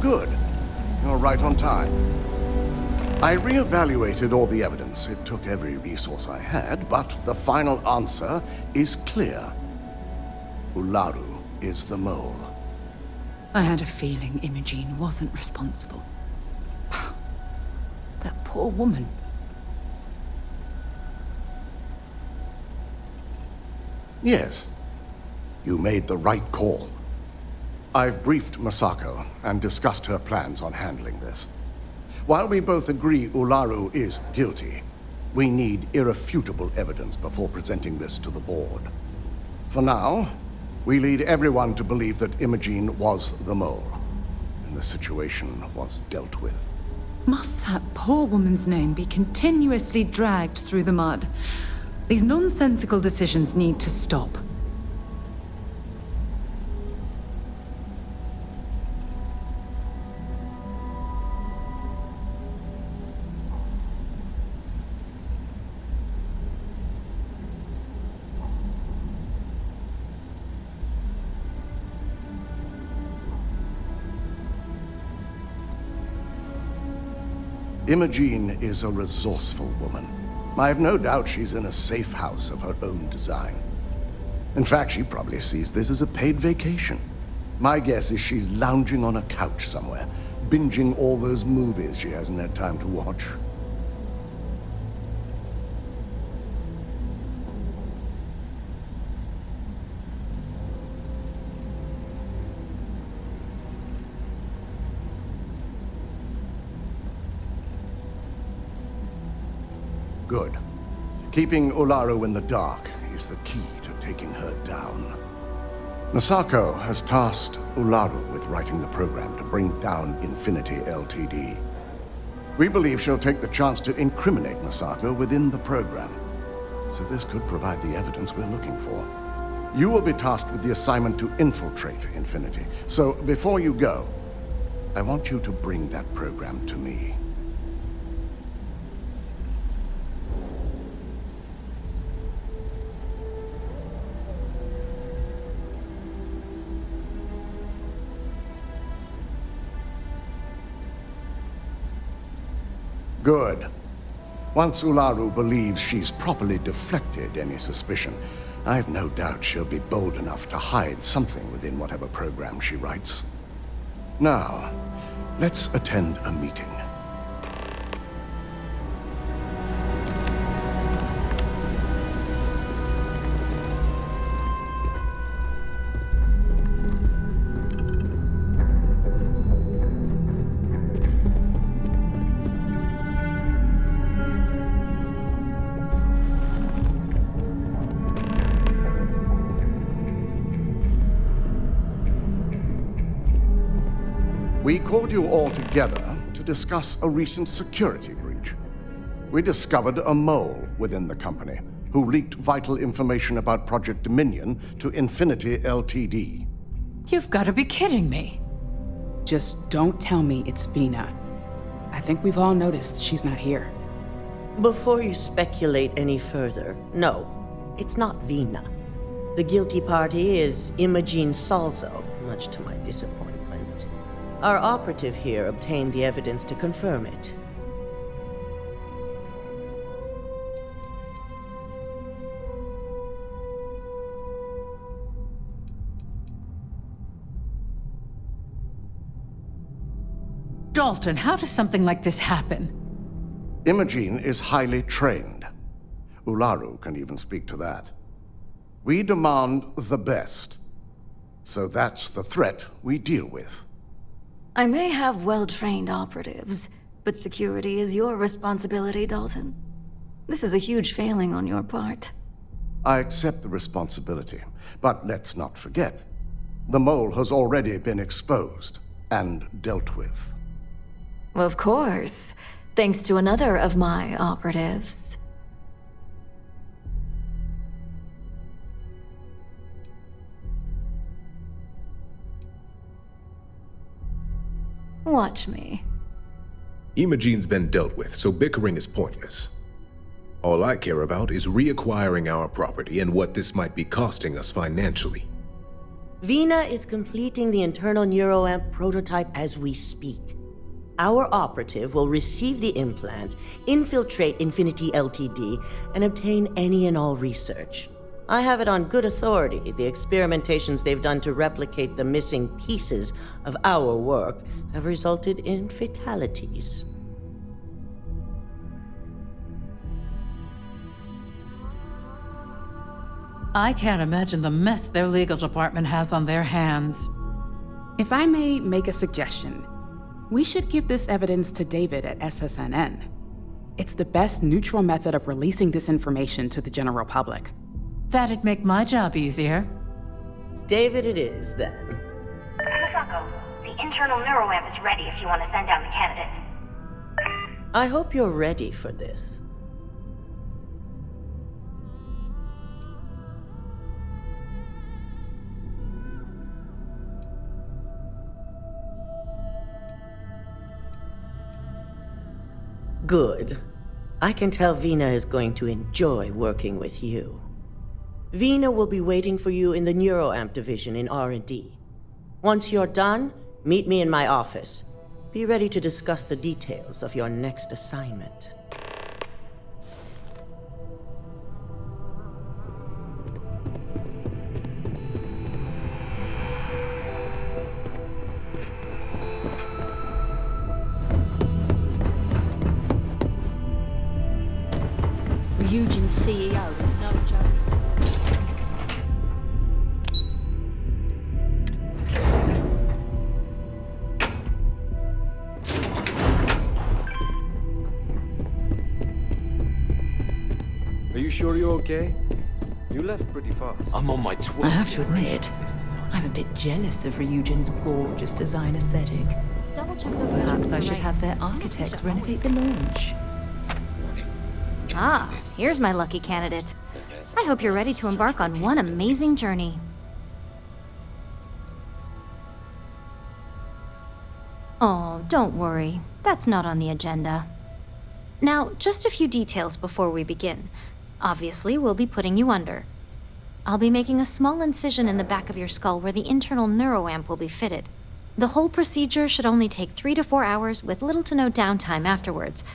Good. You're right on time. I re-evaluated all the evidence. It took every resource I had, but the final answer is clear. Ularu is the mole. I had a feeling Imogene wasn't responsible. That poor woman. Yes. You made the right call. I've briefed Masako and discussed her plans on handling this. While we both agree Ularu is guilty, we need irrefutable evidence before presenting this to the board. For now, we lead everyone to believe that Imogene was the mole, and the situation was dealt with. Must that poor woman's name be continuously dragged through the mud? These nonsensical decisions need to stop. Imogene is a resourceful woman. I have no doubt she's in a safe house of her own design. In fact, she probably sees this as a paid vacation. My guess is she's lounging on a couch somewhere, binging all those movies she hasn't had time to watch. Good. Keeping Ularu in the dark is the key to taking her down. Masako has tasked Ularu with writing the program to bring down Infinity Ltd. We believe she'll take the chance to incriminate Masako within the program, so this could provide the evidence we're looking for. You will be tasked with the assignment to infiltrate Infinity, so before you go, I want you to bring that program to me. Good. Once Ularu believes she's properly deflected any suspicion, I've no doubt she'll be bold enough to hide something within whatever program she writes. Now, let's attend a meeting. We called you all together to discuss a recent security breach. We discovered a mole within the company who leaked vital information about Project Dominion to Infinity Ltd. You've got to be kidding me. Just don't tell me it's Vina. I think we've all noticed she's not here. Before you speculate any further, no, it's not Vina. The guilty party is Imogene Salzo, much to my disappointment. Our operative here obtained the evidence to confirm it. Dalton, how does something like this happen? Imogene is highly trained. Ularu can even speak to that. We demand the best. So that's the threat we deal with. I may have well-trained operatives, but security is your responsibility, Dalton. This is a huge failing on your part. I accept the responsibility, but let's not forget, the mole has already been exposed and dealt with. Of course, thanks to another of my operatives. Watch me. Imogene's been dealt with, so bickering is pointless. All I care about is reacquiring our property and what this might be costing us financially. Vina is completing the internal neuroamp prototype as we speak. Our operative will receive the implant, infiltrate Infinity Ltd., and obtain any and all research. I have it on good authority. The experimentations they've done to replicate the missing pieces of our work have resulted in fatalities. I can't imagine the mess their legal department has on their hands. If I may make a suggestion, we should give this evidence to David at SSNN. It's the best neutral method of releasing this information to the general public. That'd make my job easier. David it is, then. Misako, the internal neuroamp is ready if you want to send down the candidate. I hope you're ready for this. Good. I can tell Vina is going to enjoy working with you. Vina will be waiting for you in the neuroamp division in R&D. Once you're done, meet me in my office. Be ready to discuss the details of your next assignment. Ryujin's CEO is no joke. Are you sure you're okay? You left pretty fast. I'm on my 12th I have to admit, I'm a bit jealous of Ryujin's gorgeous design aesthetic. Double check those Perhaps I should right. have their architects renovate the launch. Ah, here's my lucky candidate. I hope you're ready to embark on one amazing journey. Oh, don't worry. That's not on the agenda. Now, just a few details before we begin. Obviously, we'll be putting you under. I'll be making a small incision in the back of your skull where the internal neuroamp will be fitted. The whole procedure should only take 3 to 4 hours with little to no downtime afterwards,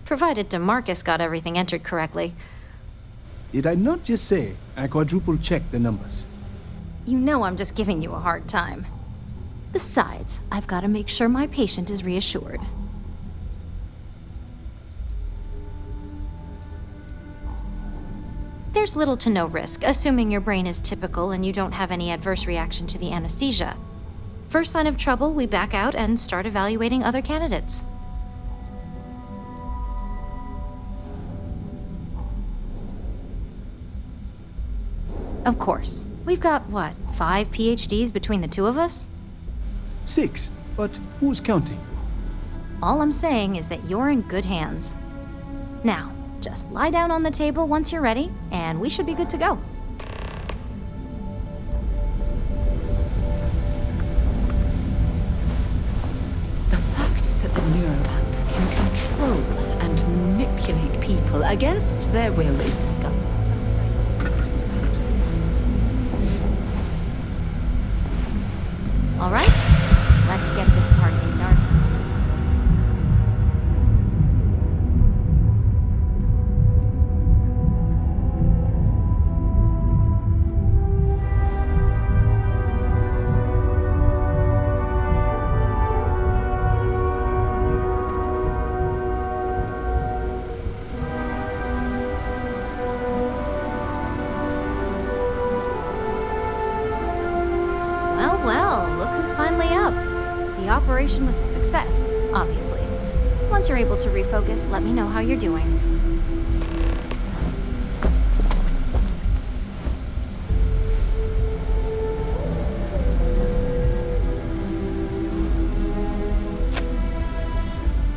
provided DeMarcus got everything entered correctly. Did I not just say I quadruple-checked the numbers? You know I'm just giving you a hard time. Besides, I've got to make sure my patient is reassured. There's little to no risk, assuming your brain is typical and you don't have any adverse reaction to the anesthesia. First sign of trouble, we back out and start evaluating other candidates. Of course. We've got, 5 PhDs between the two of us? 6, but who's counting? All I'm saying is that you're in good hands. Now, just lie down on the table once you're ready, and we should be good to go. The fact that the neuroamp can control and manipulate people against their will is disgusting. All right, let's get this party started. Finally up. The operation was a success, obviously. Once you're able to refocus, let me know how you're doing.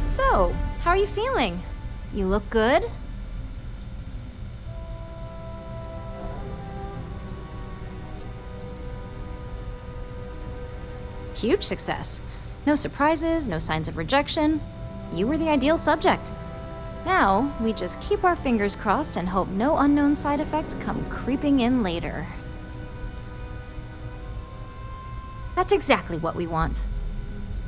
So, how are you feeling? You look good? Huge success. No surprises, no signs of rejection. You were the ideal subject. Now, we just keep our fingers crossed and hope no unknown side effects come creeping in later. That's exactly what we want.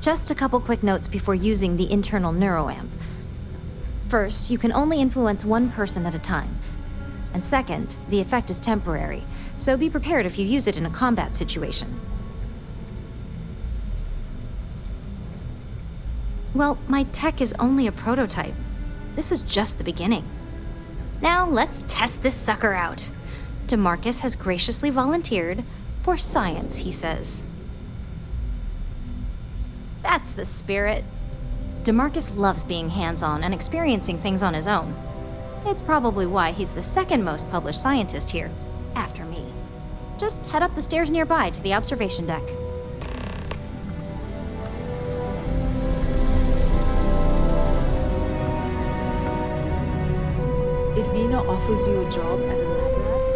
Just a couple quick notes before using the internal neuroamp. First, you can only influence one person at a time. And second, the effect is temporary, so be prepared if you use it in a combat situation. Well, my tech is only a prototype. This is just the beginning. Now let's test this sucker out. DeMarcus has graciously volunteered for science, he says. That's the spirit. DeMarcus loves being hands-on and experiencing things on his own. It's probably why he's the second most published scientist here, after me. Just head up the stairs nearby to the observation deck. If Vina offers you a job as a lab rat,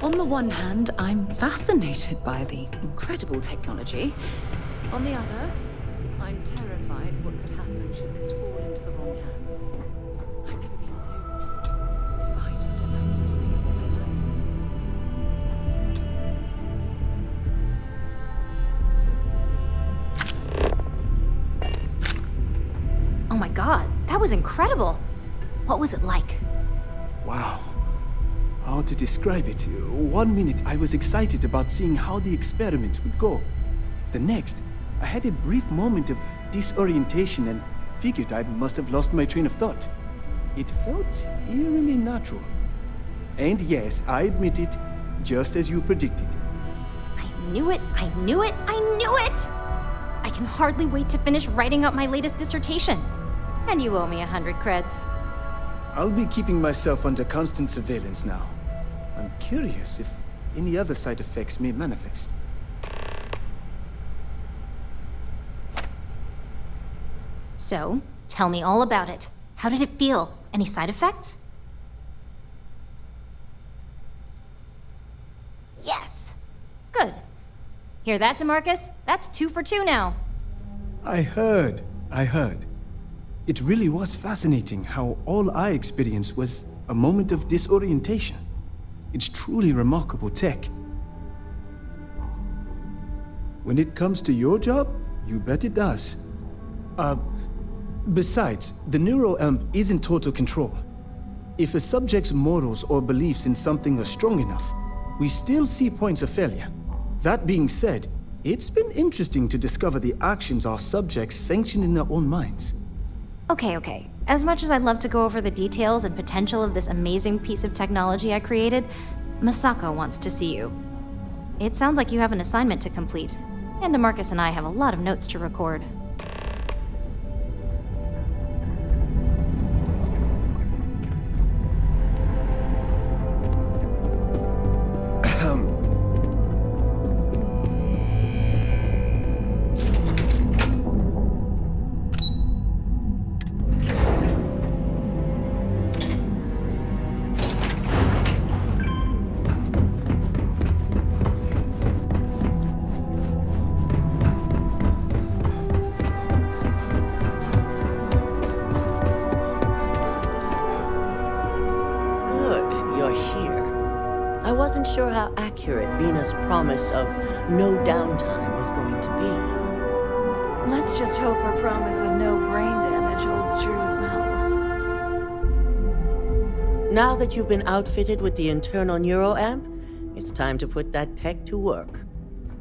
On the one hand, I'm fascinated by the incredible technology. On the other, I'm terrified what could happen should this fall into the wrong hands. I've never been so divided about something in my life. Oh my god, that was incredible! What was it like? Wow. How to describe it? 1 minute I was excited about seeing how the experiment would go. The next, I had a brief moment of disorientation and figured I must have lost my train of thought. It felt eerily natural. And yes, I admit it, just as you predicted. I knew it, I knew it, I knew it! I can hardly wait to finish writing up my latest dissertation. And you owe me 100 creds. I'll be keeping myself under constant surveillance now. I'm curious if any other side effects may manifest. So, tell me all about it. How did it feel? Any side effects? Yes! Good. Hear that, DeMarcus? That's 2 for 2 now. I heard. It really was fascinating how all I experienced was a moment of disorientation. It's truly remarkable tech. When it comes to your job, you bet it does. Besides, the neuroamp isn't total control. If a subject's morals or beliefs in something are strong enough, we still see points of failure. That being said, it's been interesting to discover the actions our subjects sanction in their own minds. Okay. As much as I'd love to go over the details and potential of this amazing piece of technology I created, Masako wants to see you. It sounds like you have an assignment to complete, and DeMarcus and I have a lot of notes to record. I wasn't sure how accurate Vina's promise of no downtime was going to be. Let's just hope her promise of no brain damage holds true as well. Now that you've been outfitted with the internal neuroamp, it's time to put that tech to work.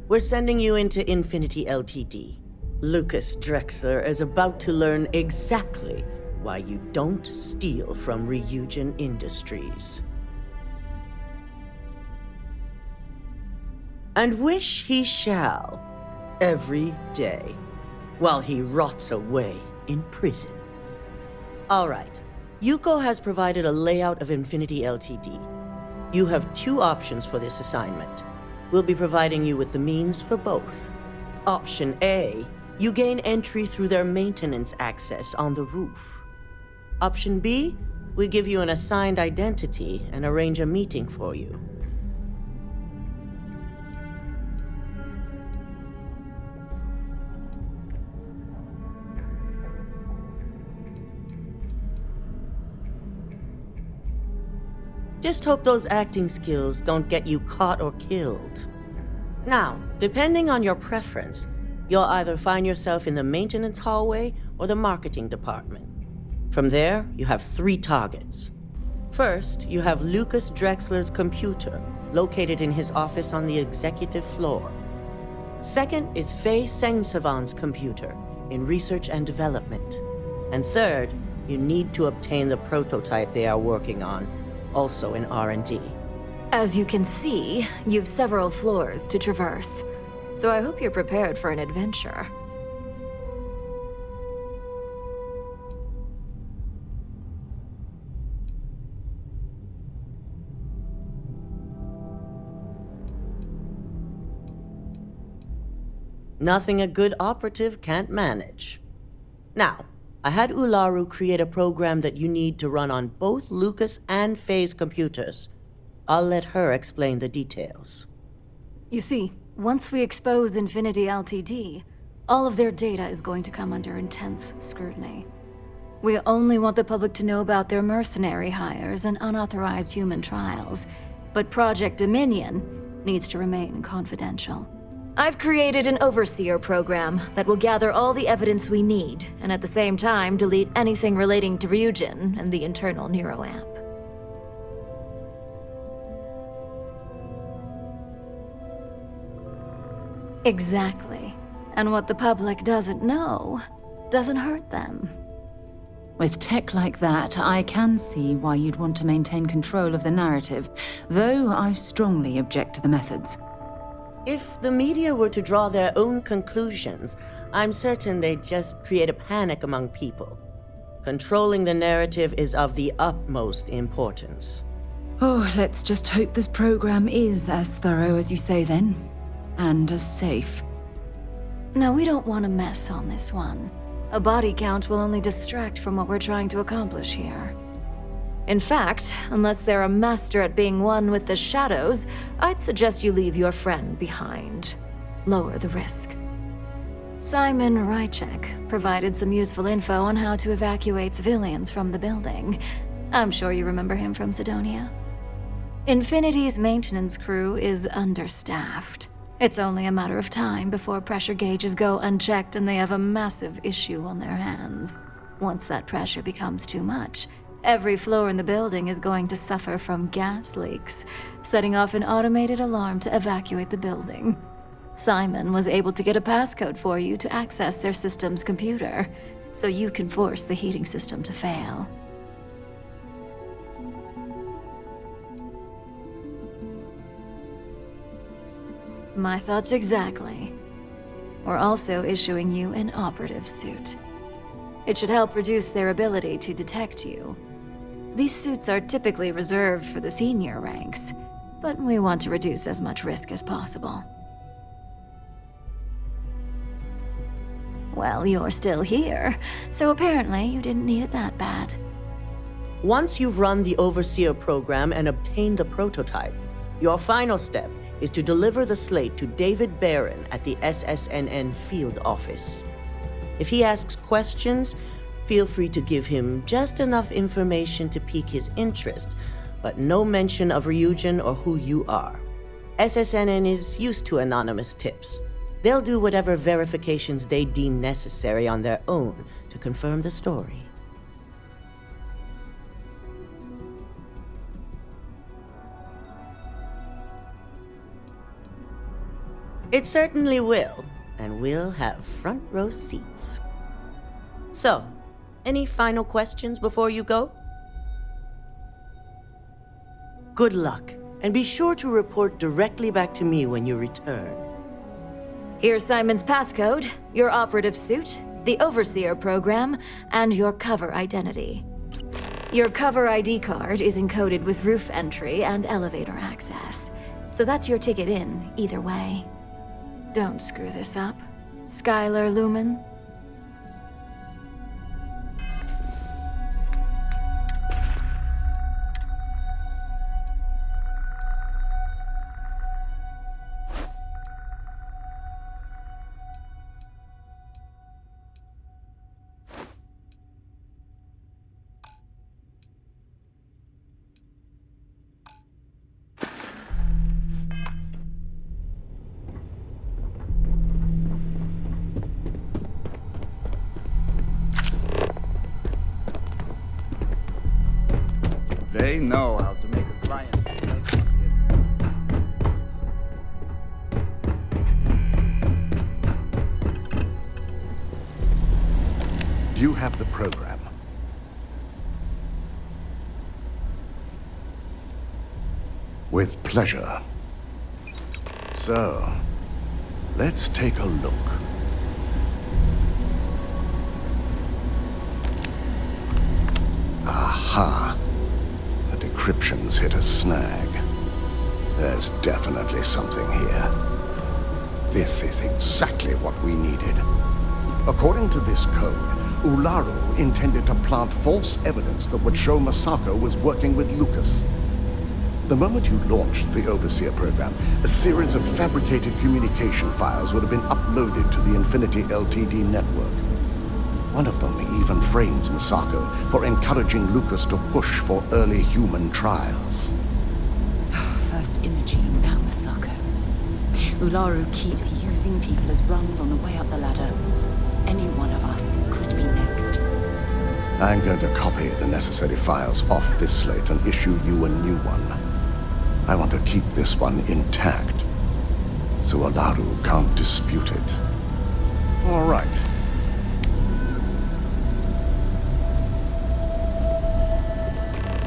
We're sending you into Infinity Ltd. Lucas Drexler is about to learn exactly why you don't steal from Ryujin Industries. And wish he shall, every day, while he rots away in prison. All right, Yuko has provided a layout of Infinity Ltd. You have two options for this assignment. We'll be providing you with the means for both. Option A, you gain entry through their maintenance access on the roof. Option B, we give you an assigned identity and arrange a meeting for you. Just hope those acting skills don't get you caught or killed. Now, depending on your preference, you'll either find yourself in the maintenance hallway or the marketing department. From there, you have 3 targets. First, you have Lucas Drexler's computer, located in his office on the executive floor. Second is Faye Sengsavan's computer, in research and development. And third, you need to obtain the prototype they are working on, also in R&D. As you can see, you've several floors to traverse, so I hope you're prepared for an adventure. Nothing a good operative can't manage. Now, I had Ularu create a program that you need to run on both Lucas and Faye's computers. I'll let her explain the details. You see, once we expose Infinity Ltd., all of their data is going to come under intense scrutiny. We only want the public to know about their mercenary hires and unauthorized human trials, but Project Dominion needs to remain confidential. I've created an overseer program that will gather all the evidence we need, and at the same time delete anything relating to Ryujin and the internal neuroamp. Exactly. And what the public doesn't know doesn't hurt them. With tech like that, I can see why you'd want to maintain control of the narrative, though I strongly object to the methods. If the media were to draw their own conclusions, I'm certain they'd just create a panic among people. Controlling the narrative is of the utmost importance. Oh, let's just hope this program is as thorough as you say then, and as safe. No, we don't want to mess on this one. A body count will only distract from what we're trying to accomplish here. In fact, unless they're a master at being one with the shadows, I'd suggest you leave your friend behind. Lower the risk. Simon Rychek provided some useful info on how to evacuate civilians from the building. I'm sure you remember him from Sidonia. Infinity's maintenance crew is understaffed. It's only a matter of time before pressure gauges go unchecked and they have a massive issue on their hands. Once that pressure becomes too much, every floor in the building is going to suffer from gas leaks, setting off an automated alarm to evacuate the building. Simon was able to get a passcode for you to access their system's computer, so you can force the heating system to fail. My thoughts exactly. We're also issuing you an operative suit. It should help reduce their ability to detect you. These suits are typically reserved for the senior ranks, but we want to reduce as much risk as possible. Well, you're still here, so apparently you didn't need it that bad. Once you've run the Overseer program and obtained the prototype, your final step is to deliver the slate to David Barron at the SSNN field office. If he asks questions, feel free to give him just enough information to pique his interest, but no mention of Ryujin or who you are. SSNN is used to anonymous tips. They'll do whatever verifications they deem necessary on their own to confirm the story. It certainly will, and we'll have front row seats. So, any final questions before you go? Good luck, and be sure to report directly back to me when you return. Here's Simon's passcode, your operative suit, the Overseer program, and your cover identity. Your cover ID card is encoded with roof entry and elevator access, so that's your ticket in, either way. Don't screw this up, Skylar Lumen. They know how to make a client feel. Do you have the program? With pleasure. So, let's take a look. Aha. The decryption's hit a snag. There's definitely something here. This is exactly what we needed. According to this code, Ularu intended to plant false evidence that would show Masako was working with Lucas. The moment you launched the Overseer program, a series of fabricated communication files would have been uploaded to the Infinity Ltd network. One of them even frames Masako for encouraging Lucas to push for early human trials. First Imogene, now Masako. Ularu keeps using people as rungs on the way up the ladder. Any one of us could be next. I'm going to copy the necessary files off this slate and issue you a new one. I want to keep this one intact, so Ularu can't dispute it. All right.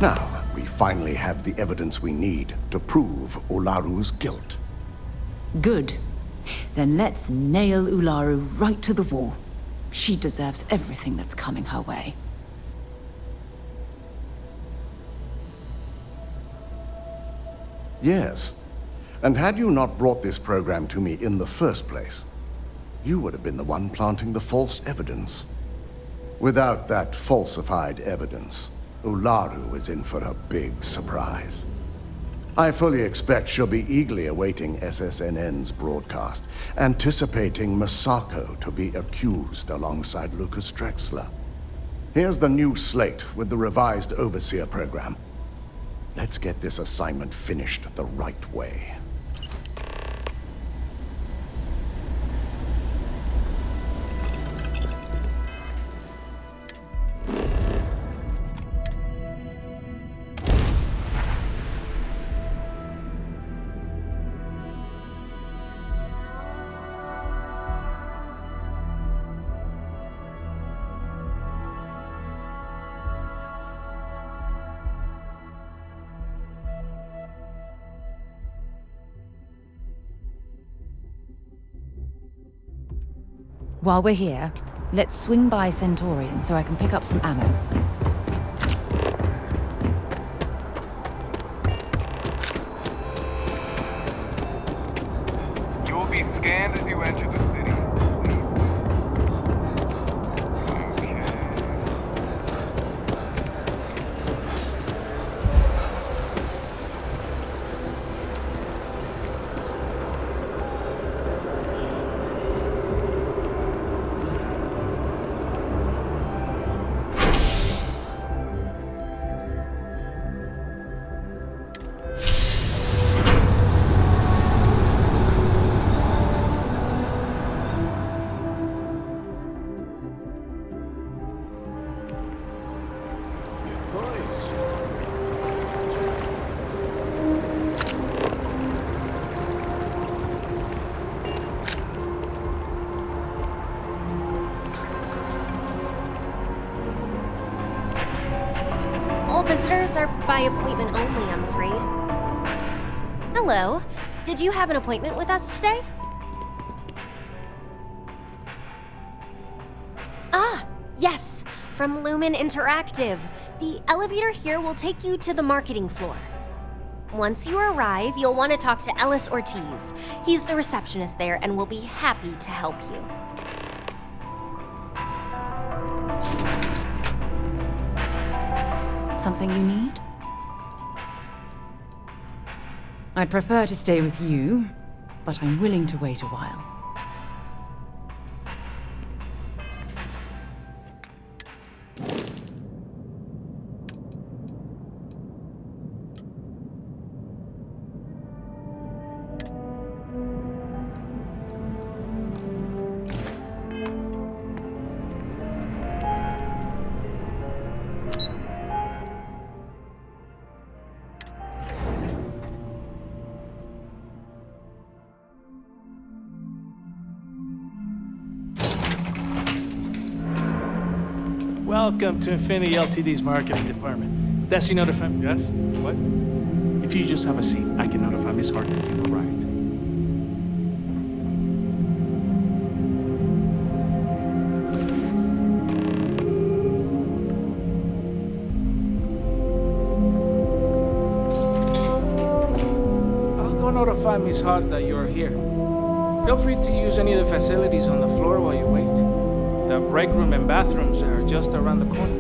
Now, we finally have the evidence we need to prove Ularu's guilt. Good. Then let's nail Ularu right to the wall. She deserves everything that's coming her way. Yes. And had you not brought this program to me in the first place, you would have been the one planting the false evidence. Without that falsified evidence, Ularu is in for a big surprise. I fully expect she'll be eagerly awaiting SSNN's broadcast, anticipating Masako to be accused alongside Lucas Drexler. Here's the new slate with the revised Overseer program. Let's get this assignment finished the right way. While we're here, let's swing by Centaurian so I can pick up some ammo. You will be scanned as you enter the city. All visitors are by appointment only, I'm afraid. Hello. Did you have an appointment with us today? Ah, yes. From Lumen Interactive. The elevator here will take you to the marketing floor. Once you arrive, you'll want to talk to Ellis Ortiz. He's the receptionist there and will be happy to help you. Something you need? I'd prefer to stay with you, but I'm willing to wait a while. Welcome to Infinity Ltd's marketing department. Does you notify? Yes? What? If you just have a seat, I can notify Miss Hart that you've arrived. I'll go notify Miss Hart that you're here. Feel free to use any of the facilities on the floor while you wait. The break room and bathrooms are just around the corner.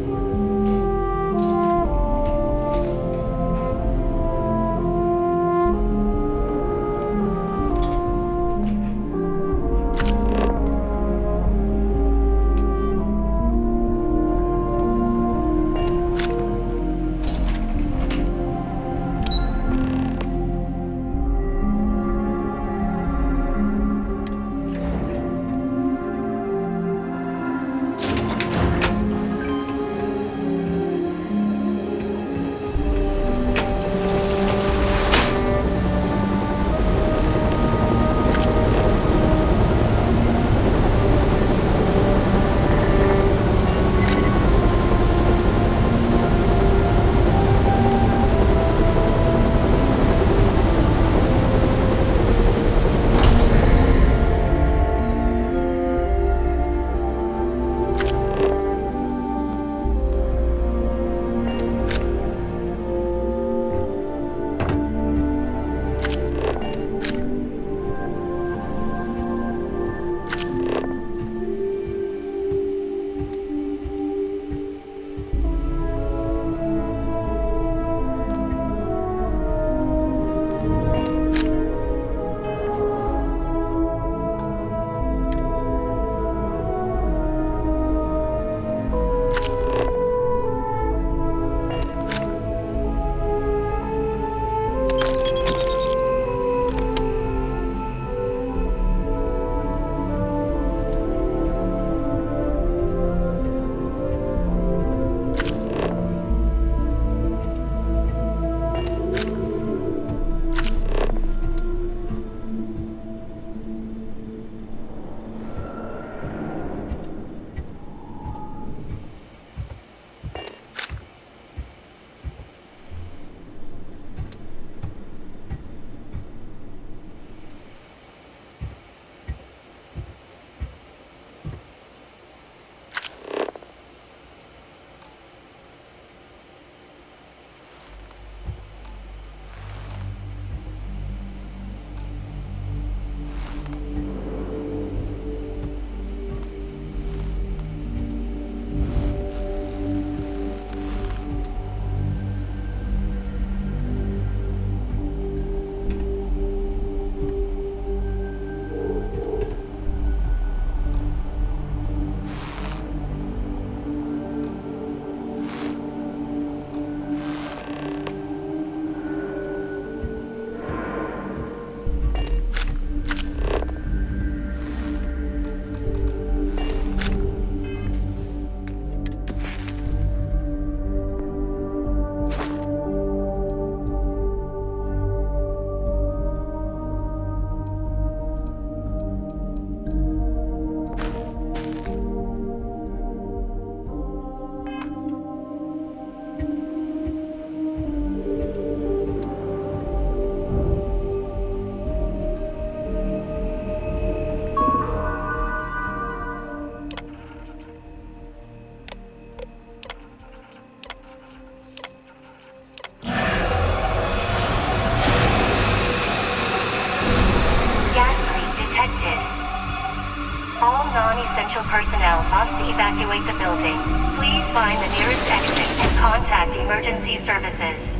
All non-essential personnel must evacuate the building. Please find the nearest exit and contact emergency services.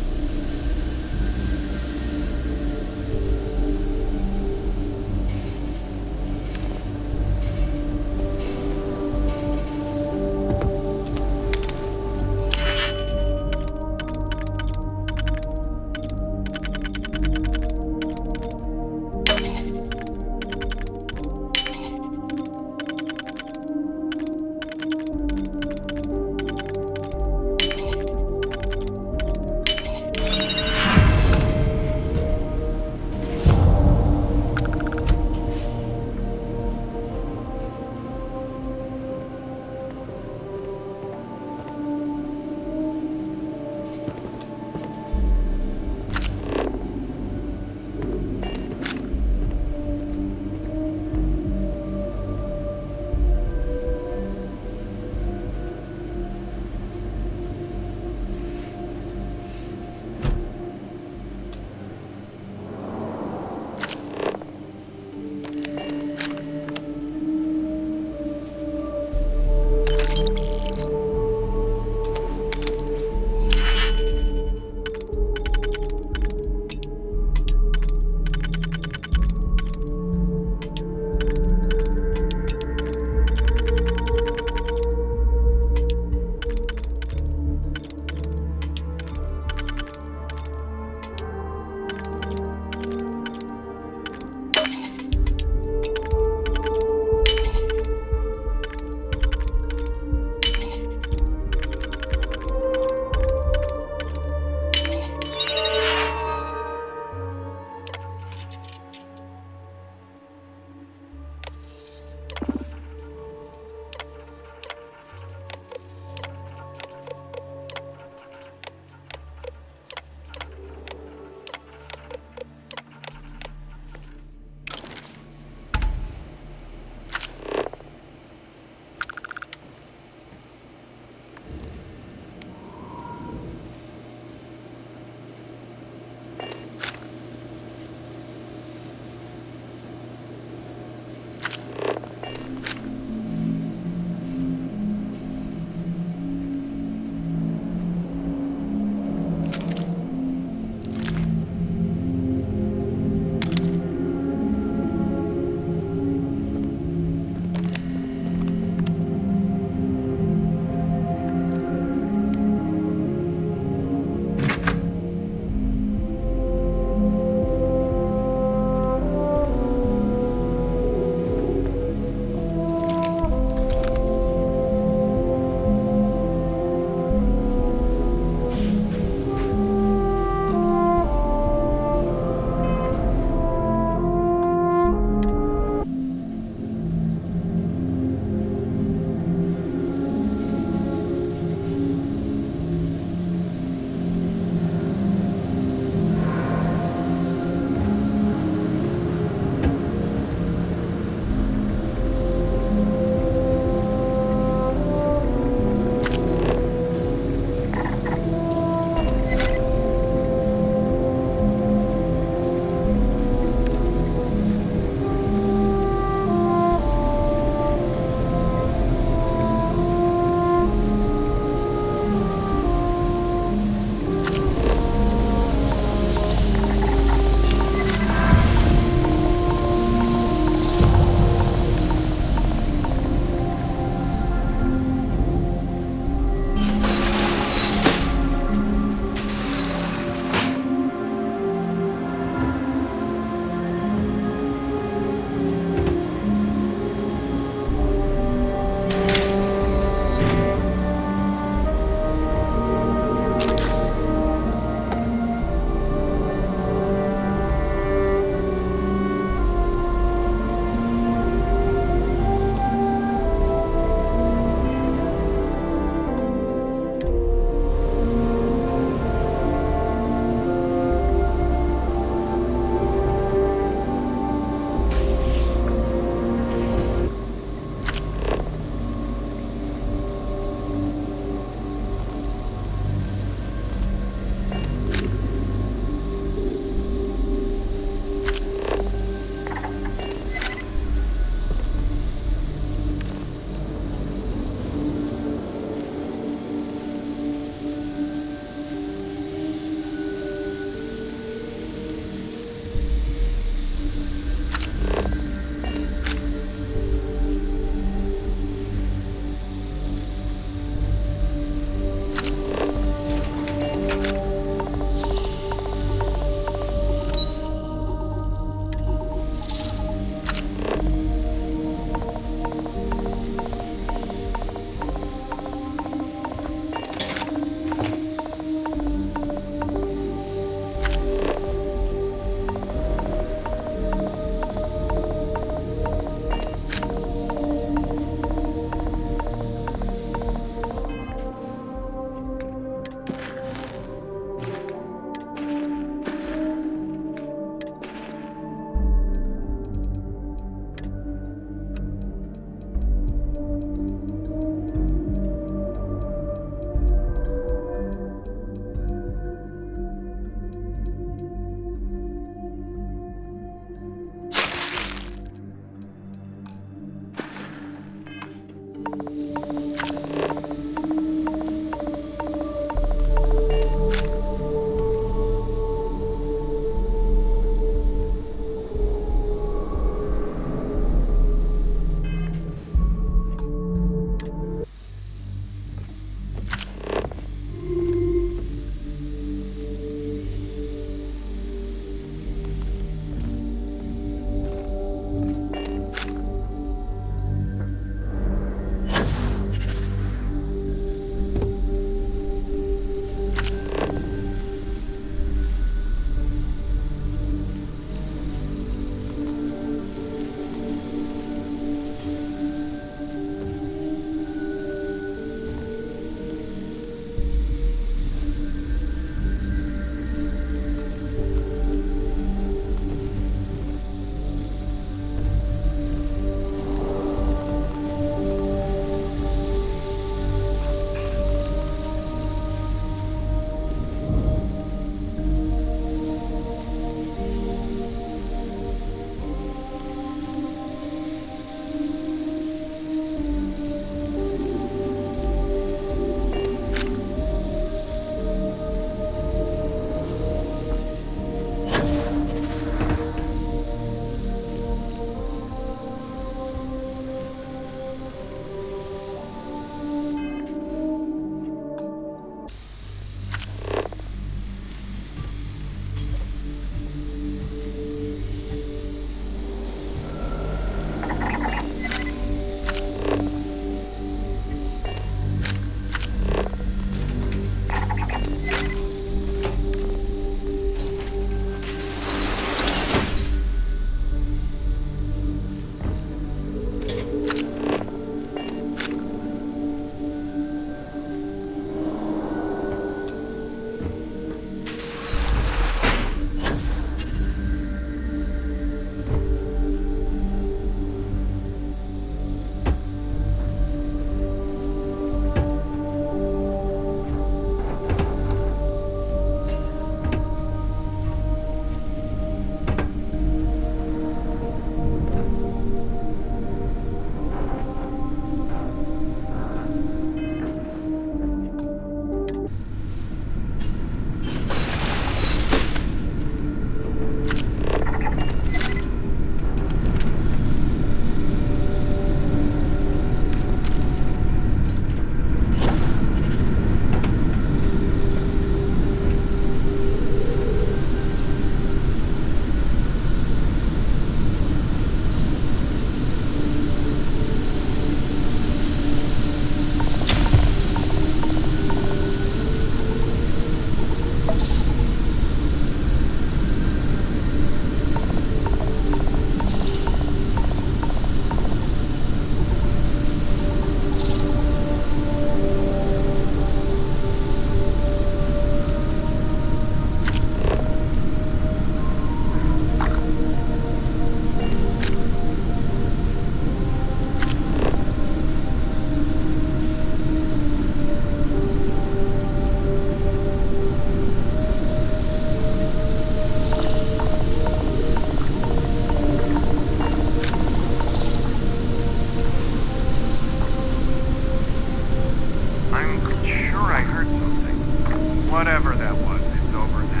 heard something. Whatever that was, it's over now.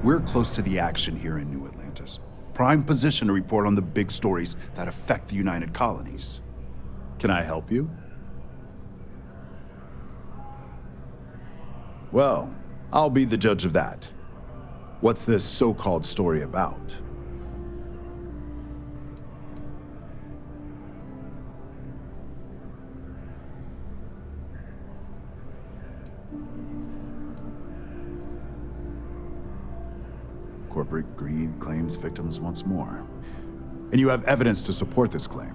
We're close to the action here in New Atlantis. Prime position to report on the big stories that affect the United Colonies. Can I help you? Well, I'll be the judge of that. What's this so-called story about? Corporate greed claims victims once more. And you have evidence to support this claim.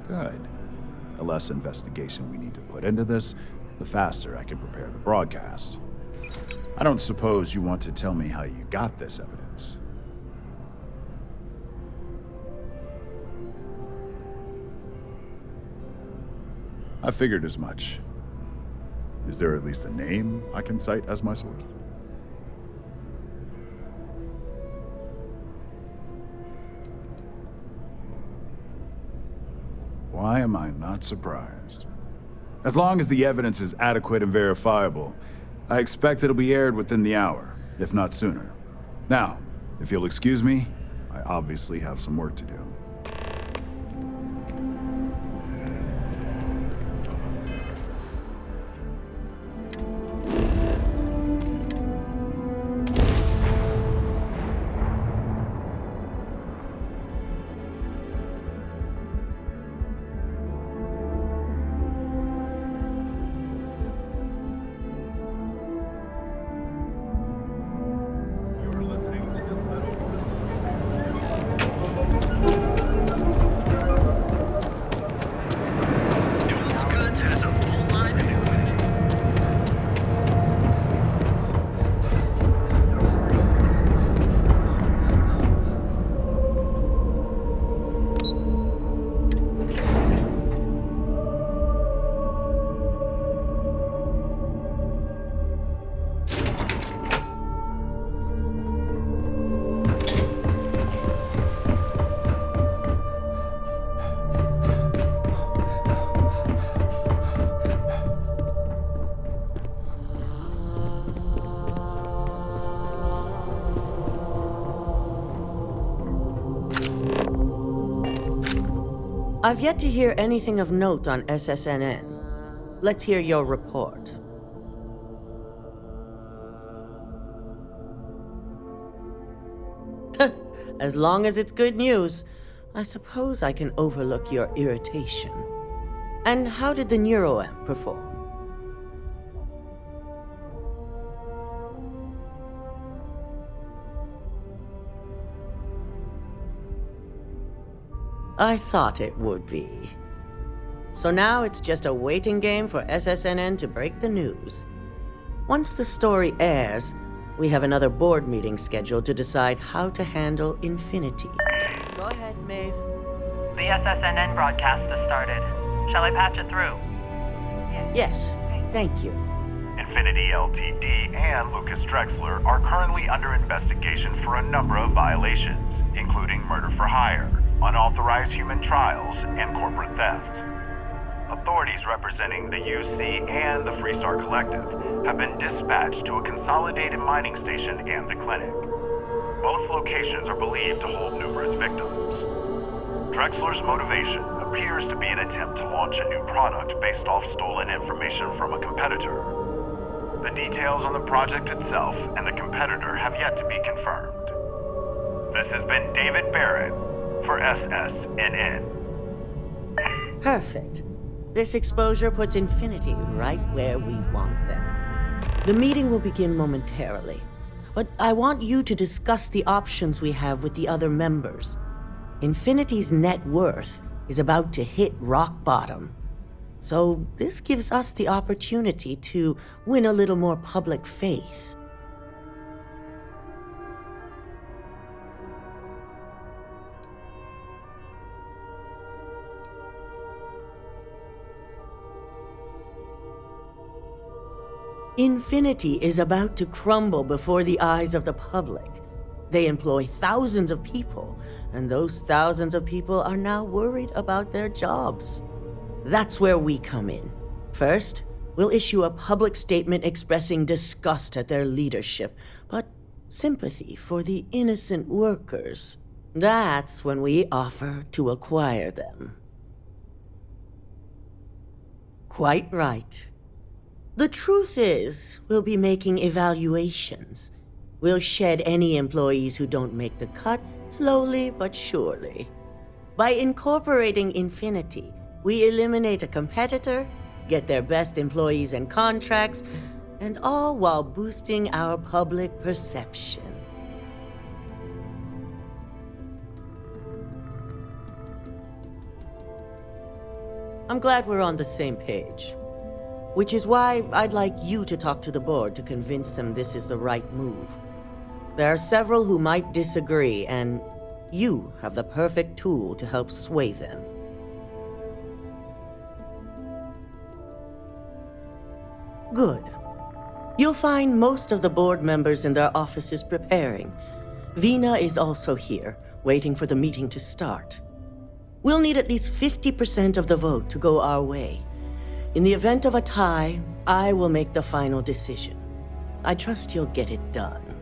Good. The less investigation we need to put into this, the faster I can prepare the broadcast. I don't suppose you want to tell me how you got this evidence. I figured as much. Is there at least a name I can cite as my source? Why am I not surprised? As long as the evidence is adequate and verifiable, I expect it'll be aired within the hour, if not sooner. Now, if you'll excuse me, I obviously have some work to do. I've yet to hear anything of note on SSNN. Let's hear your report. As long as it's good news, I suppose I can overlook your irritation. And how did the NeuroAmp perform? I thought it would be. So now it's just a waiting game for SSNN to break the news. Once the story airs, we have another board meeting scheduled to decide how to handle Infinity. Go ahead, Maeve. The SSNN broadcast has started. Shall I patch it through? Yes, thank you. Infinity LTD and Lucas Drexler are currently under investigation for a number of violations, including murder for hire, unauthorized human trials, and corporate theft. Authorities representing the UC and the Freestar Collective have been dispatched to a consolidated mining station and the clinic. Both locations are believed to hold numerous victims. Drexler's motivation appears to be an attempt to launch a new product based off stolen information from a competitor. The details on the project itself and the competitor have yet to be confirmed. This has been David Barrett for SSNN. Perfect. This exposure puts Infinity right where we want them. The meeting will begin momentarily, but I want you to discuss the options we have with the other members. Infinity's net worth is about to hit rock bottom, so this gives us the opportunity to win a little more public faith. Infinity is about to crumble before the eyes of the public. They employ thousands of people, and those thousands of people are now worried about their jobs. That's where we come in. First, we'll issue a public statement expressing disgust at their leadership, but sympathy for the innocent workers. That's when we offer to acquire them. Quite right. The truth is, we'll be making evaluations. We'll shed any employees who don't make the cut, slowly but surely. By incorporating Infinity, we eliminate a competitor, get their best employees and contracts, and all while boosting our public perception. I'm glad we're on the same page. Which is why I'd like you to talk to the board to convince them this is the right move. There are several who might disagree, and you have the perfect tool to help sway them. Good. You'll find most of the board members in their offices preparing. Vina is also here, waiting for the meeting to start. We'll need at least 50% of the vote to go our way. In the event of a tie, I will make the final decision. I trust you'll get it done.